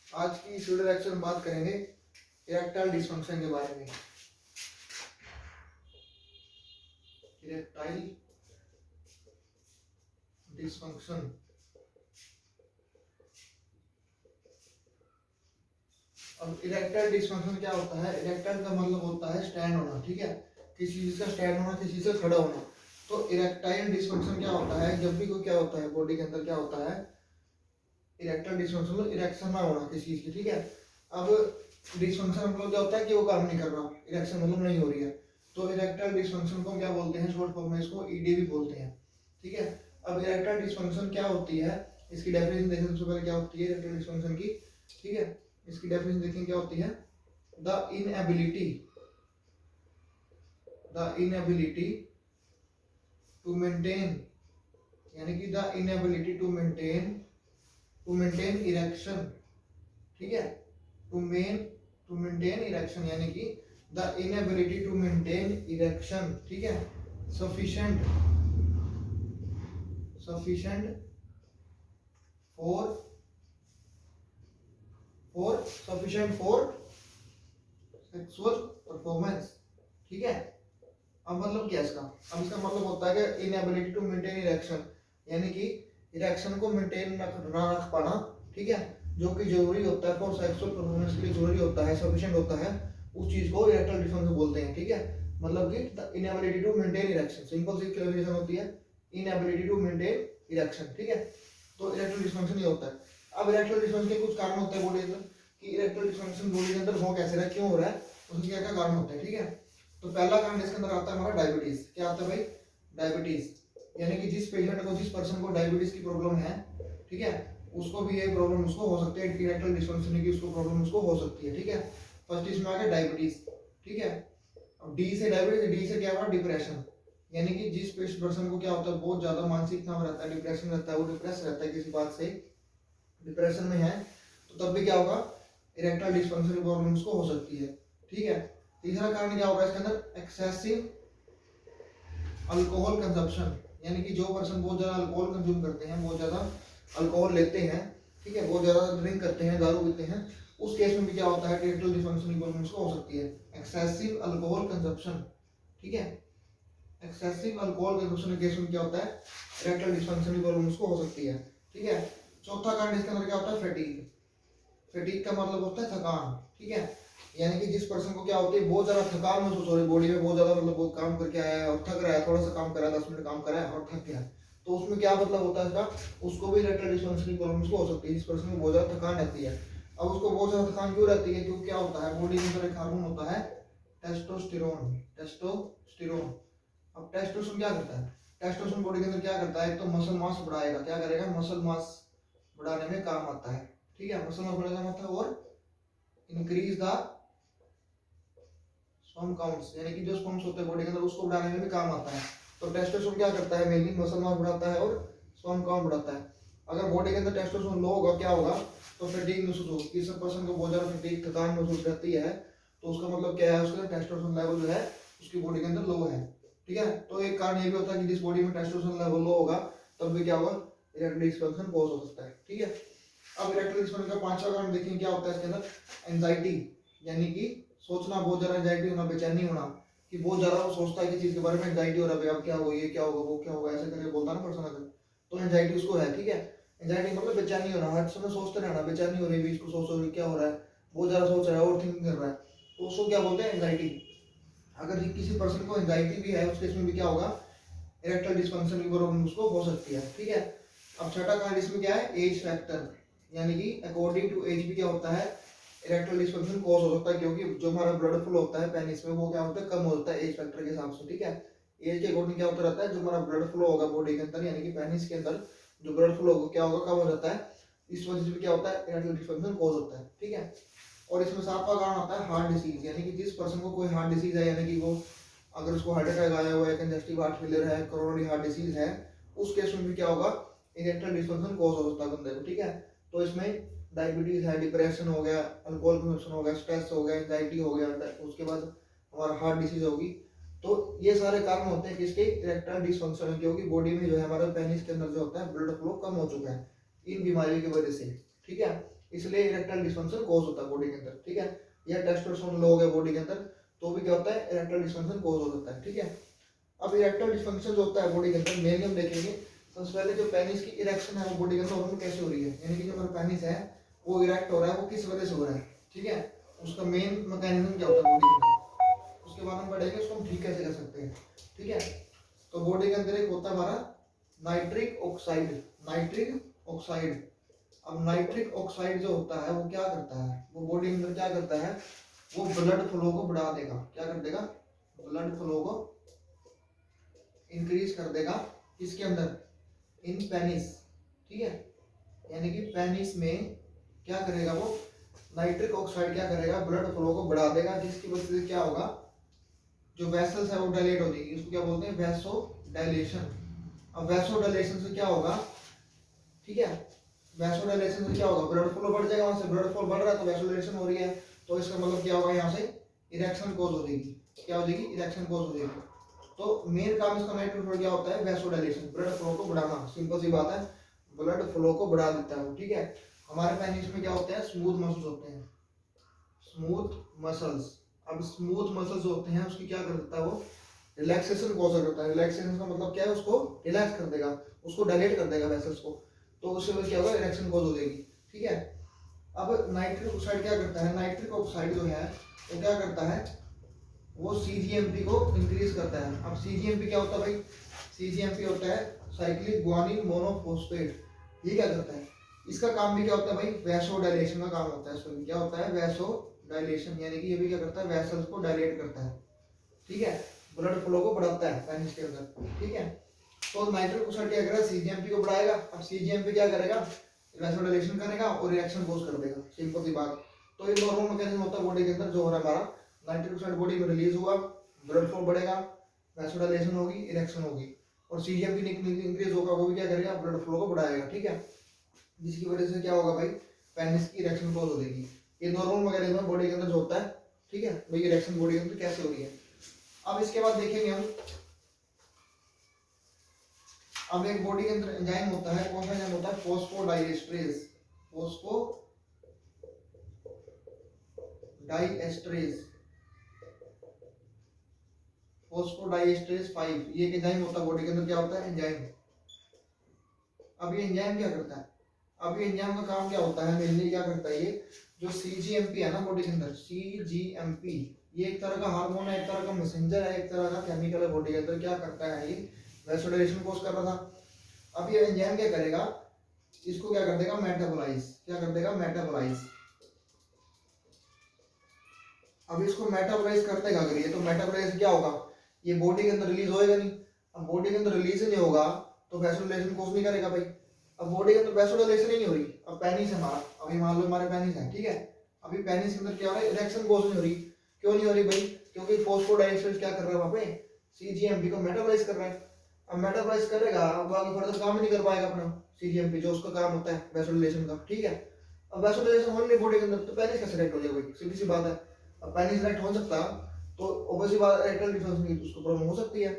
आज की इस वीडियो लेक्चर में बात करेंगे इरेक्टाइल डिसफंक्शन के बारे में। इरेक्टाइल डिसफंक्शन, अब इरेक्टाइल डिसफंक्शन क्या होता है? इरेक्टाइल का मतलब होता है स्टैंड होना, ठीक है, किसी चीज का स्टैंड होना, किसी से खड़ा होना। तो इरेक्टाइल डिसफंक्शन क्या होता है? जब भी कोई क्या होता है बॉडी के अंदर क्या होता है, इरेक्टाइल डिसफंक्शन मतलब इरेक्शन ना होना किसी चीज की, ठीक है। अब डिसफंक्शन मतलब क्या होता है कि वो काम नहीं कर रहा, इरेक्शन मतलब नहीं हो रही है। तो इरेक्टाइल डिसफंक्शन को क्या बोलते हैं? शॉर्ट फॉर्म में इसको ईडी भी बोलते हैं, ठीक है। अब इरेक्टाइल डिसफंक्शन क्या होती है, इसकी डेफिनेशन देखें सबसे पहले क्या होती है इरेक्टाइल डिसफंक्शन की, ठीक है। इसकी डेफिनेशन देखें क्या होती है, द इनएबिलिटी टू मेंटेन, यानी कि the inability to maintain erection, ठीक है, टू मेंटेन इरेक्शन, यानी कि the inability to maintain erection, ठीक है, सफिशिएंट फॉर सेक्सुअल परफॉर्मेंस, ठीक है। अब मतलब क्या इसका? अब इसका मतलब होता है कि इनएबिलिटी टू मेंटेन इरेक्शन, यानी कि इरेक्शन को मेंटेन ना रख पाना, ठीक है, जो कि जरूरी होता है फॉर सेक्सुअल परफॉर्मेंस के लिए, जरूरी होता है, सफिशिएंट होता है, उस चीज को इरेक्टाइल डिसफंक्शन बोलते हैं, ठीक है। मतलब कि the inability to maintain erection, simple सी क्लेरिफिकेशन होती है, इनएबिलिटी टू मेंटेन इरेक्शन, ठीक है। तो इरेक्टाइल डिसफंक्शन ये होता है। अब इरेक्टाइल डिसफंक्शन के कुछ कारण होते हैं बॉडी के अंदर कि इरेक्टाइल डिसफंक्शन बॉडी के अंदर हो कैसे रहा है, क्यों हो रहा है, उसके क्या क्या कारण होते हैं, ठीक है। तो पहला कारण इसके अंदर आता है हमारा डायबिटीज। क्या आता है भाई? डायबिटीज, यानी कि जिस पेशेंट को, जिस पर्सन को डायबिटीज की प्रॉब्लम है, ठीक है, उसको भी ये प्रॉब्लम उसको हो सकती है, इरेक्टाइल डिसफंक्शन की उसको प्रॉब्लम उसको हो सकती है, ठीक है। फर्स्ट इसमें आ गया डायबिटीज, ठीक है। अब डी से डायबिटीज, डी से क्या हुआ? डिप्रेशन, यानी कि जिस पर्सन को क्या होता है, बहुत ज्यादा मानसिक तनाव रहता है, डिप्रेशन रहता है, वो डिप्रेस रहता है किसी बात से, डिप्रेशन में है, तो तब भी क्या होगा? इरेक्टाइल डिसफंक्शन की प्रॉब्लम उसको हो सकती है, ठीक है। तीसरा कारण क्या होगा इसके अंदर? एक्सेसिव अल्कोहल कंजप्शन, यानी कि जो पर्सन बहुत ज्यादा अल्कोहल कंज्यूम करते हैं, बहुत ज्यादा अल्कोहल लेते हैं, ठीक है, बहुत ज्यादा ड्रिंक करते हैं, दारू पीते हैं, उस केस में भी क्या होता है? इरेक्टाइल डिसफंक्शन की प्रॉब्लम उसको हो सकती है, एक्सेसिव अल्कोहल कंजप्शन, ठीक है। एक्सेसिव अल्कोहल कंजप्शन के केस में क्या होता है? इरेक्टाइल डिसफंक्शन की प्रॉब्लम उसको हो सकती है, ठीक है। चौथा कारण इसके अंदर क्या होता है? फैटीग। फैटीग का मतलब होता है थकान, ठीक है, यानी कि जिस पर्सन को क्या होती है, बहुत ज्यादा थकान महसूस हो रही है बॉडी में, बहुत ज्यादा मतलब बहुत काम करके आया है और थक रहा है, थोड़ा सा काम करा है, 10 मिनट काम करा है और थक गया है, तो उसमें क्या मतलब होता है इसका? उसको भी इरेक्टाइल डिसफंक्शन की प्रॉब्लम उसको हो सकती है, जिस पर्सन को बहुत ज्यादा थकान रहती है। अब उसको बहुत ज्यादा थकान क्यों रहती है? क्योंकि क्या होता है, बॉडी के अंदर एक हार्मोन होता है टेस्टोस्टेरोन। अब टेस्टोस्टेरोन क्या करता है? टेस्टोस्टेरोन बॉडी के अंदर क्या करता है? एक तो मसल मास बढ़ाएगा, क्या करेगा? मसल मास बढ़ाने में काम आता है, ठीक है, मसल मास बढ़ाने में आता है, और इंक्रीज द स्पर्म काउंट्स, यानी कि जो स्पर्म्स होते हैं बॉडी के अंदर उसको बढ़ाने में भी काम आता है। तो टेस्टोस्टेरोन क्या करता है? मेनली मसल मास बढ़ाता है और स्पर्म काउंट बढ़ाता है। अगर बॉडी के अंदर टेस्टोस्टेरोन लो होगा, क्या होगा? तो फैटीग महसूस होगी, किसी पर्सन को बहुत ज्यादा फैटीग, थकान महसूस रहती है, तो उसका मतलब क्या है? उसका टेस्टोस्टेरोन लेवल जो है उसकी बॉडी के अंदर लो है, ठीक है। तो एक कारण ये भी होता है कि जिस बॉडी में टेस्टोस्टेरोन लेवल लो होगा तब भी क्या होगा? इरेक्टाइल डिसफंक्शन कॉज हो सकता है, ठीक है। अब इरेक्टाइल डिसफंक्शन का पांचवा कारण देखें क्या होता है इसके अंदर? एंजाइटी, यानी कि सोचना, बहुत ज्यादा एंजाइटी होना, बेचैनी होना, कि बहुत ज्यादा वो सोचता है कि चीज के बारे में, एंजाइटी हो रहा है, अब क्या होगा, ये क्या होगा, वो क्या होगा, ऐसे करके बोलता है ना पर्सन अगर, तो एंजाइटी उसको है, ठीक है। एंजाइटी मतलब बेचैनी होना, हर समय सोचते रहना, बेचैनी हो रही है, इसको सोच रही क्या हो रहा है, बहुत ज्यादा सोच रहा है, ओवर थिंकिंग कर रहा है, तो उसको क्या बोलते हैं? एंजाइटी। अगर किसी पर्सन को एंजाइटी भी है, उस केस में भी क्या होगा? इरेक्टाइल डिसफंक्शन की प्रॉब्लम उसको हो सकती है, ठीक है। अब छठा कारण इसमें क्या है? एज फैक्टर, यानी कि अकॉर्डिंग टू एज भी क्या होता है? इरेक्टाइल डिसफंक्शन कॉज हो सकता है, क्योंकि जो हमारा ब्लड फ्लो होता है पेनिस में वो क्या होता है? कम होता है एज फैक्टर के हिसाब से, ठीक है। एज के अकॉर्डिंग क्या होता रहता है? जो हमारा ब्लड फ्लो होगा बॉडी के अंदर, यानी कि पेनिस के अंदर जो ब्लड फ्लो होगा क्या होगा? कम हो जाता है, इस वजह से क्या होता है? इरेक्टाइल डिसफंक्शन कॉज होता है, ठीक है। और इसमें सातवां कारण आता है हार्ट डिसीज, यानी कि जिस पर्सन को कोई हार्ट डिसीज है, यानी कि वो अगर उसको हार्ट अटैक आया हुआ है, कंजेस्टिव हार्ट फेलियर है, कोरोनरी हार्ट डिसीज है, उस केस में भी क्या होगा? इरेक्टाइल डिसफंक्शन कॉज हो सकता है बंदे को, ठीक है। तो इसमें डायबिटीज है, डिप्रेशन हो गया, अल्कोहल कंजप्शन हो गया, स्ट्रेस हो गया, एंजाइटी हो गया, उसके बाद हमारा हार्ट डिसीज होगी, तो ये सारे कारण होते हैं किसके? इरेक्टाइल डिसफंक्शन, क्योंकि बॉडी में जो है हमारे पेनिस के अंदर जो होता है ब्लड फ्लो कम हो चुका है इन बीमारियों की वजह से, ठीक है। इसलिए इरेक्टाइल डिस्फंक्शन कॉज होता है बॉडी के अंदर, ठीक है। या टेस्टोस्टेरोन लो हो गया बॉडी के अंदर तो भी क्या होता है, इरेक्टाइल डिस्फंक्शन कॉज हो सकता है, ठीक है। अब इरेक्टाइल डिस्फंक्शन जो होता है बॉडी के अंदर मेनली हम देखेंगे सबसे पहले जो पेनिस की इरेक्शन है वो बॉडी के अंदर ऑर्गन कैसे हो रही है, यानी कि जो हमारा पेनिस है वो इरेक्ट हो रहा है वो किस वजह से हो रहा है, ठीक है। उसका मेन मैकेनिज्म क्या होता है बॉडी के अंदर, उसके बाद हम पढ़ेंगे उसको हम ठीक कैसे कर सकते हैं, ठीक है। तो बॉडी के अंदर एक होता है हमारा नाइट्रिक ऑक्साइड, नाइट्रिक ऑक्साइड। अब नाइट्रिक ऑक्साइड जो होता है वो क्या करता है, वो बॉडी के अंदर क्या करता है, वो ब्लड फ्लो को बढ़ा देगा, क्या कर देगा, ब्लड फ्लो को इंक्रीज कर देगा किसके अंदर, इन पेनिस, ठीक है। यानी कि पेनिस में क्या करेगा वो नाइट्रिक ऑक्साइड क्या करेगा, ब्लड फ्लो को बढ़ा देगा, जिसकी वजह से क्या होगा, जो वेसल्स है वो डायलेट हो जाएगी, इसको क्या बोलते हैं, वैसो डायलेशन। अब वैसो डायलेशन से क्या होगा, ठीक है, वैसो डायलेशन से क्या होगा, ब्लड फ्लो बढ़ जाएगा, वहां से ब्लड फ्लो बढ़ रहा है तो वैसो डायलेशन हो रही है, तो इसका मतलब क्या होगा, यहाँ से इरेक्शन कॉज हो जाएगी, क्या हो जाएगी, इरेक्शन कॉज हो जाएगी। तो मेन काम इसका नाइट्रिक क्या होता है, वैसो डायलेशन, ब्लड फ्लो को बढ़ाना, सिंपल सी बात है, ब्लड फ्लो को बढ़ा देता है, ठीक है। हमारे पेनिस में क्या होते हैं, स्मूथ मसल्स होते हैं, स्मूथ मसल्स। अब स्मूथ मसल्स होते हैं उसकी क्या कर देता है, वो रिलैक्सेशन कॉज करता है, रिलैक्सेशन का मतलब क्या है, उसको रिलैक्स कर देगा, उसको डायलेट कर देगा वेसल्स को, तो उससे क्या होगा, इरेक्शन कॉज हो जाएगी, ठीक है। अब नाइट्रिक ऑक्साइड क्या करता है, नाइट्रिक ऑक्साइड जो है वो क्या करता है, वो सीजीएमपी को इंक्रीज करता है। अब सीजीएमपी क्या होता है भाई, सीजीएमपी होता है साइक्लिक ग्वानिन मोनोफॉस्फेट, ये क्या करता है, इसका काम भी क्या होता है भाई, वैसो डायलेशन का काम होता है, इसका भी क्या होता है, वैसो डायलेशन, यानी कि ये भी क्या करता है, वेसल्स को डायलेट करता है, ठीक है, ब्लड फ्लो को बढ़ाता है पेनिस के अंदर, ठीक है। तो नाइट्रिक ऑक्साइड क्या करेगा, सीजीएमपी को बढ़ाएगा, अब सीजीएमपी क्या करेगा, वैसो डायलेशन करेगा और रिएक्शन कॉज कर देगा, सिंपल सी बात। तो ये नॉर्मल मैकेनिज्म होता है बॉडी के अंदर जो हो रहा है, हमारा नाइट्रिक ऑक्साइड बॉडी में रिलीज हुआ, ब्लड फ्लो बढ़ेगा, वैसोडाइलेशन होगी, इरेक्शन होगी, और सीजीएमपी इंक्रीज होगा, वो भी क्या करेगा, ब्लड फ्लो को बढ़ाएगा, ठीक है, जिसकी वजह से क्या होगा भाई, पेनिस की इरेक्शन कॉज हो जाएगी। ये नॉर्मल मैकेनिज्म बॉडी के अंदर जो होता है, ठीक है भाई, इरेक्शन बॉडी के अंदर कैसे हो रही है। अब इसके बाद देखेंगे हम, अब एक बॉडी के अंदर एंजाइम होता है, कौन सा एंजाइम होता है, फॉस्फोडाइएस्ट्रेज, फॉस्फोडाइएस्ट्रेज, फॉस्फोडाइएस्ट्रेज 5, ये एक एंजाइम होता है बॉडी के अंदर, क्या होता है, एंजाइम। अब ये एंजाइम क्या करता है, अब ये एंजाइम का काम क्या होता है, मेनली क्या करता है, ये जो सीजीएमपी है ना बॉडी के अंदर, सीजीएमपी ये एक तरह का हार्मोन है, एक तरह का मैसेंजर है, एक तरह का केमिकल है बॉडी के अंदर, क्या करता है, ये वैसोडाइलेशन कॉज कर रहा था। अब ये एंजाइम क्या करेगा, इसको क्या कर देगा, मेटाबोलाइज, क्या कर देगा, मेटाबोलाइज। अब इसको मेटाबोलाइज कर देगा अगर ये, तो मेटाबोलाइज क्या होगा, ये बॉडी के अंदर रिलीज होएगा नहीं, अब बॉडी के अंदर रिलीज नहीं होगा तो वैसोडाइलेशन कॉज नहीं करेगा भाई। अब बॉडी के अंदर वैसोडाइलेशन ही नहीं हो रही, अब पेनिस है हमारा, अभी मान लो हमारे पेनिस है, ठीक है, अभी पेनिस के अंदर क्या हो रहा है, इरेक्शन कॉज नहीं हो रही, क्यों नहीं हो रही भाई, क्योंकि फॉस्फोडाइएस्ट्रेज क्या कर रहा है वहां पे, सीजीएमपी को मेटाबोलाइज कर रहा है। अब मेटाबोलाइज करेगा अब आगे फर्दर काम नहीं कर पाएगा अपना सीजीएमपी, जो उसका काम होता है वैसोडाइलेशन का, ठीक है। अब वैसोडाइलेशन होने नहीं बॉडी के अंदर, तो पेनिस कैसे इरेक्ट हो जाएगा भाई, सीधी सी बात है। अब पेनिस इरेक्ट हो सकता तो ऑब्वियसली बात, इरेक्टाइल डिस्फंक्शन की उसको प्रॉब्लम हो सकती है।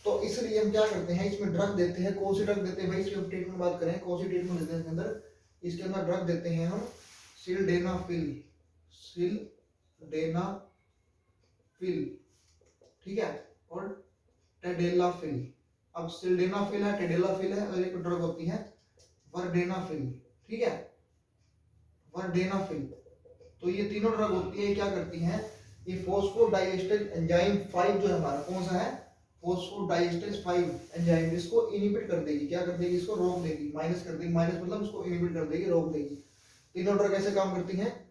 तो इसलिए हम क्या करते हैं, इसमें ड्रग देते हैं, कौन सी ड्रग देते हैं भाई, इसकी ट्रीटमेंट बात करें, कौन सी ट्रीटमेंट देते हैं इसके अंदर, इसके अंदर ड्रग देते हैं हम सिल्डेनाफिल, सिल्डेनाफिल, ठीक है, और टेडेलाफिल। अब सिल्डेनाफिल है, टेडेलाफिल है, और एक ड्रग होती है वर्डेनाफिल, ठीक है, वर्डेनाफिल। तो ये तीनों ड्रग होती है, क्या करती हैं, ये फॉस्फोडाइएस्टर एंजाइम 5 जो है हमारा, कौन सा है, फॉस्फोडाइएस्टर 5 एंजाइम, इसको इनहिबिट कर देगी, क्या कर देगी, इसको रोक देगी, माइनस कर देगी, माइनस मतलब इसको इनहिबिट कर देगी, रोक देगी। तीनों ड्रग ऐसे काम करती हैं,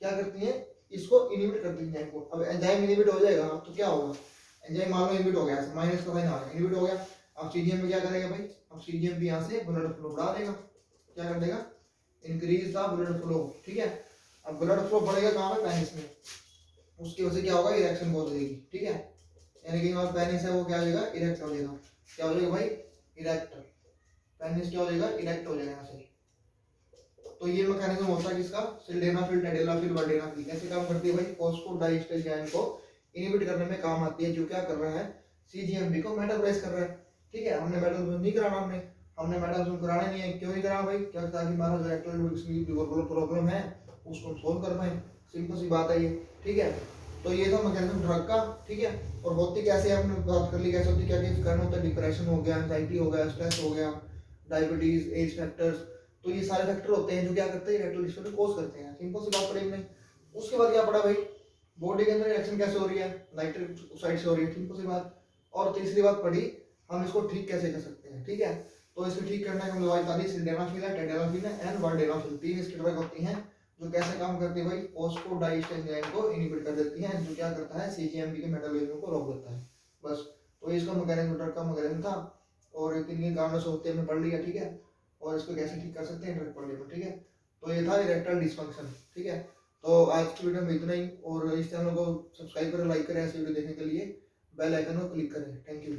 क्या करती हैं, इसको इनहिबिट करती हैं को। अब एंजाइम इनहिबिट हो जाएगा तो क्या होगा, एंजाइम मान लो इनहिबिट हो गया, माइनस का साइन आ गया, इनहिबिट हो गया, अब सीजीएमपी क्या करेगा भाई, अब सीजीएमपी यहाँ से ब्लड फ्लो बढ़ा देगा, क्या कर देगा, इंक्रीज द ब्लड फ्लो, ठीक है। अब ब्लड फ्लो बढ़ेगा कहाँ पे, पेनिस में, उसकी वजह से क्या होगा, इरेक्शन कॉज हो जाएगी, ठीक है, यानी कि हमारा पेनिस है वो क्या हो जाएगा, इरेक्ट हो जाएगा, क्या हो जाएगा भाई, इरेक्ट, पेनिस क्या हो जाएगा, इरेक्ट हो जाएगा यहाँ से। तो ये मैकेनिज्म होता है किसका, सिल्डेनाफिल, टेडेलाफिल, वर्डेनाफिल, कैसे काम करती है भाई, फॉस्फोडाइएस्टर एंजाइम को इनहिबिट करने में काम आती है, जो क्या कर रहा है, सीजीएमपी को मेटाबोलाइज कर रहा है, ठीक है। हमने मेटाबोलाइज नहीं कराना हमने, हमने मेटाबॉलिज्म कराना नहीं है। क्यों नहीं करा भाई? क्या ताकि हमारा जो इलेक्ट्रोलाइट प्रॉब्लम है उसको हम सोल्व कर पाए। सिंपल सी बात है ये, ठीक है। तो ये था मैकेनिज्म ड्रग का, ठीक है। और होती कैसे है हमने बात कर ली, कैसे होती, क्या क्या कारण होता है, डिप्रेशन हो गया, एंजाइटी हो गया, स्ट्रेस हो गया, डायबिटीज, एज फैक्टर्स, तो ये सारे फैक्टर होते हैं जो क्या करते हैं, इरेक्टाइल डिस्फंक्शन कोज करते हैं। सिंपल सी बात पड़ी हमने। उसके बाद क्या पढ़ा भाई, बॉडी के अंदर रिएक्शन कैसे हो रही है, नाइट्रिक ऑक्साइड से हो रही है, सिंपल सी बात। और तीसरी बात पढ़ी हम इसको ठीक कैसे कर सकते हैं, ठीक है। तो इसको ठीक करने की दवाई बता दी, सिल्डेनाफिल है, टेडेनाफिल है एंड वर्डेनाफिल, 3 इसकी ड्रग होती हैं जो कैसे काम करती है भाई, फॉस्फोडाइएस्टर एंजाइम को इनहिबिट कर देती है, जो क्या करता है, सीजीएमपी के मेटाबॉलिज्म को रोक देता है। बस, तो इसका मैकेनिज्म, ड्रग का मैकेनिज्म था, और किन कारणों से होते हैं हमने पढ़ लिया, ठीक है। और इसको कैसे ठीक कर सकते हैं ड्रग पढ़ लिया, ठीक है। तो ये था इरेक्टाइल डिस्फंक्शन, ठीक है। तो आज की वीडियो में इतना ही, और इस चैनल को सब्सक्राइब करें, लाइक करें ऐसे वीडियो देखने के लिए, बेल आइकन को क्लिक करें। Thank you.